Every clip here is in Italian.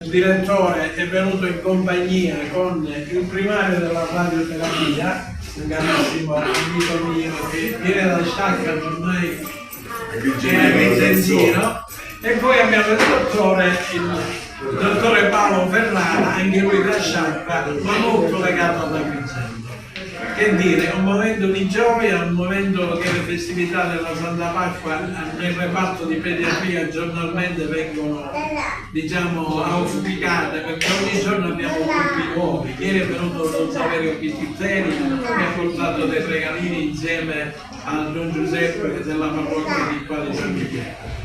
Il direttore è venuto in compagnia con il primario della radioterapia, un carissimo amico mio che viene da Sciacca ormai, che è Vicentino, e poi abbiamo il dottore Paolo Ferrara, anche lui da Sciacca, ma molto legato alla Agrigento. Che dire, è un momento di gioia, un momento che le festività della Santa Pasqua nel reparto di pediatria giornalmente vengono, diciamo, auspicate, perché ogni giorno abbiamo gruppi nuovi. Ieri è venuto il Don Saverio Pittizzeri che ha portato dei regalini insieme a Don Giuseppe della parrocchia di qua di San Michele.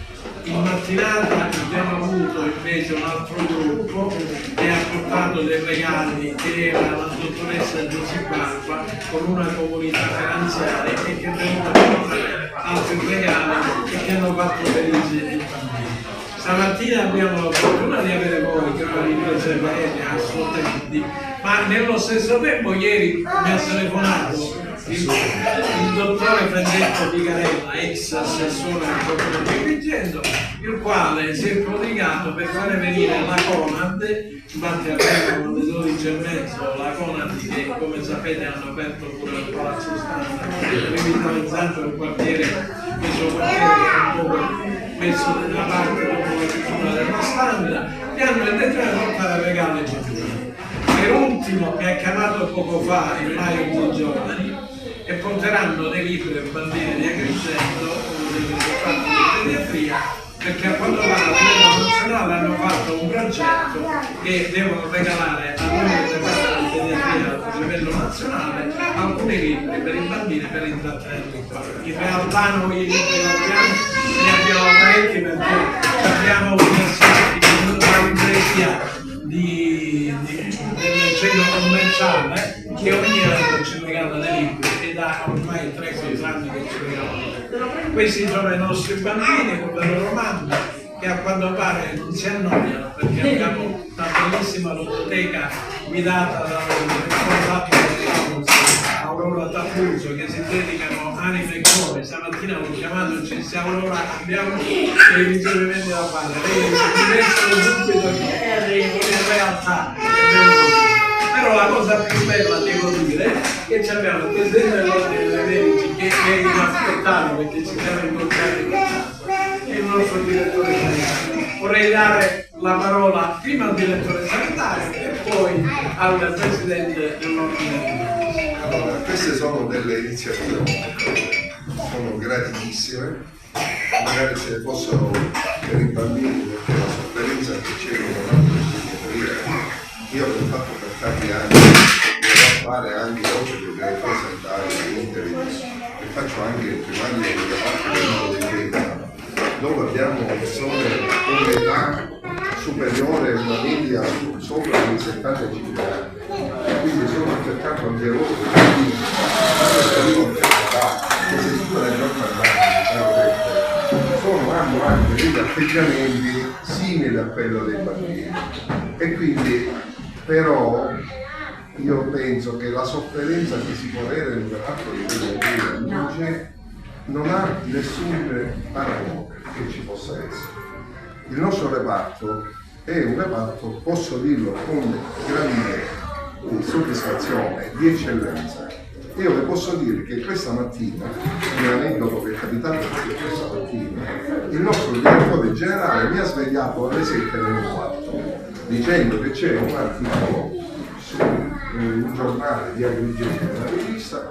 In mattinata abbiamo avuto invece un altro gruppo che ha portato dei regali, che era la dottoressa Giusy Barba con una comunità finanziaria e che è venuta a portare altri regali e che hanno fatto felici i bambini. Stamattina abbiamo la fortuna di avere voi che avete bene a suo tempo, ma nello stesso tempo ieri mi ha telefonato il dottore Francesco Picarella, ex assessore al Comune di Agrigento, il quale si è prodigato per fare venire la Conad. Infatti arrivano alle 12:30 la Conad, che come sapete hanno aperto pure il Palazzo Standa, rivitalizzando il quartiere, questo quartiere che è un po' messo da parte dopo la chiusura della Standa, e hanno intenzione di portare regali ai bambini. Per ultimo mi ha chiamato poco fa il Maio dei Giovani e porteranno dei libri per bambini di Agrigento, del reparto di pediatria, perché a quanto pare a livello nazionale hanno fatto un progetto che devono regalare a noi del reparto di pediatria a livello nazionale alcuni libri per i bambini per intrattenerli qua. In realtà noi i libri ne abbiamo parecchi, perché abbiamo una libreria del centro commerciale che ogni anno ci regala dei libri, e da ormai 3-4 anni che ci regalano. Questi sono i nostri bambini con le loro mamme, che a quanto pare non si annoiano, perché abbiamo una bellissima ludoteca guidata dal responsabile Aurora Tappuzzo, che si dedicano anima e cuore. Stamattina l'ho chiamato e ci disse: Aurora, abbiamo dei ricevuti da fare, lei si resta subito in realtà. Però la cosa più bella, devo dire, è che abbiamo il presidente dell'ordine dei medici, che è inaspettabile, perché ci siamo incontrati in casa, e il nostro direttore sanitario. Vorrei dare la parola prima al direttore sanitario e poi al presidente dell'ordine dei medici. Allora, queste sono delle iniziative, sono gratitissime, magari se fossero per i bambini, perché la sofferenza che c'è in una psichiatria, io l'ho fatto per tanti anni, devo fare anche oggi per il direttore sanitario interim, e faccio anche il primario del reparto dei medici, dove abbiamo persone con età superiore a una media sopra i 75 anni, quindi sono cercato anche loro che si superano hanno anche degli atteggiamenti simili a quello dei bambini, e quindi però io penso che la sofferenza che si può avere nel reparto di pediatria non ha nessun paragone che ci possa essere. Il nostro reparto è un reparto, posso dirlo con grande soddisfazione, di eccellenza. Io le posso dire che questa mattina, un aneddoto che è capitato proprio questa mattina, il nostro direttore generale mi ha svegliato alle 7:04 dicendo che c'era un articolo su un giornale di Agrigento, una rivista,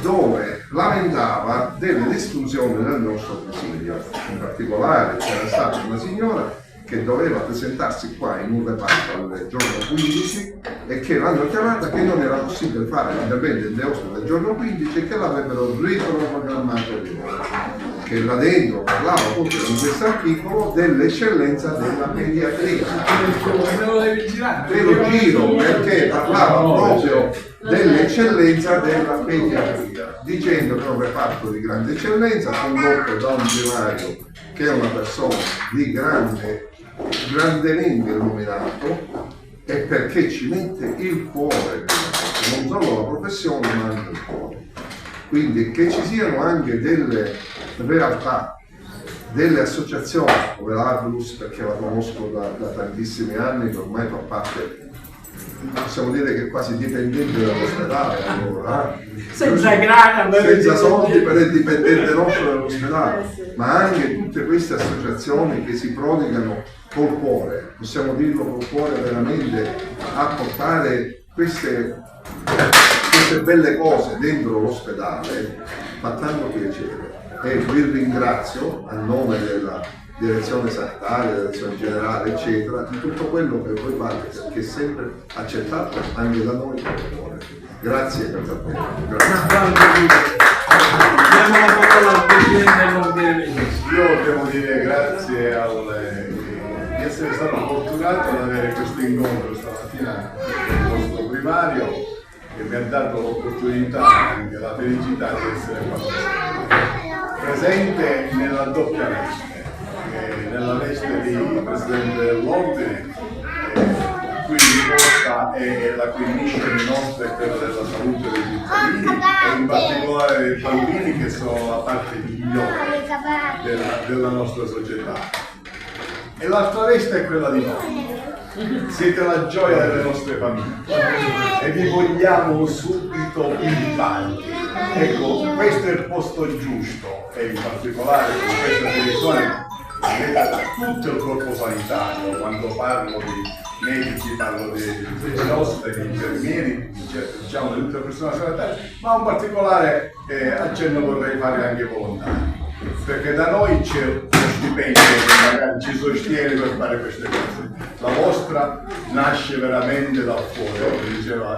dove lamentava delle esclusioni del nostro presidio. In particolare c'era stata una signora che doveva presentarsi qua in un reparto al giorno 15 e che l'hanno chiamata, che non era possibile fare l'intervento in ospite del giorno 15 e che l'avrebbero riprogrammato di nuovo. Che là dentro parlava proprio in questo articolo dell'eccellenza della pediatria. Ve lo giro perché parlava proprio dell'eccellenza della pediatria, dicendo che è un reparto di grande eccellenza condotto da un primario che è una persona di grandemente illuminato, e perché ci mette il cuore, non solo la professione ma anche il cuore. Quindi che ci siano anche delle realtà delle associazioni come l'Aglus, perché la conosco da tantissimi anni, che ormai fa parte, possiamo dire che è quasi dipendente dall'ospedale, allora, Senza grana, senza soldi per il dipendente nostro dell'ospedale, ma anche tutte queste associazioni che si prodigano col cuore, possiamo dirlo col cuore veramente, a portare queste belle cose dentro l'ospedale, fa tanto piacere. E vi ringrazio a nome della direzione sanitaria, direzione generale, eccetera, di tutto quello che voi fate, perché è sempre accettato anche da noi con il cuore. Grazie per il tempo. Grazie. Diamo la parola al Presidente. Io devo dire grazie di essere stato fortunato ad avere questo incontro stamattina con il nostro primario, che mi ha dato l'opportunità e anche la felicità di essere presente nella doppia veste, nella veste di Presidente dell'Ordine, qui risposta e la cui mission nostra è quella della salute dei cittadini e in particolare dei bambini, che sono la parte migliore della nostra società. E l'altra veste è quella di noi. Siete la gioia delle nostre famiglie e vi vogliamo subito pimpanti. Ecco, questo è il posto giusto e in particolare con questa televisione vedete tutto il corpo sanitario. Quando parlo di medici parlo dei nostri, degli infermieri, diciamo di tutte le persone sanitarie, ma un particolare accenno vorrei fare anche volontari, perché da noi c'è uno stipendio che magari ci sostiene per fare queste cose. La vostra nasce veramente dal cuore, come diceva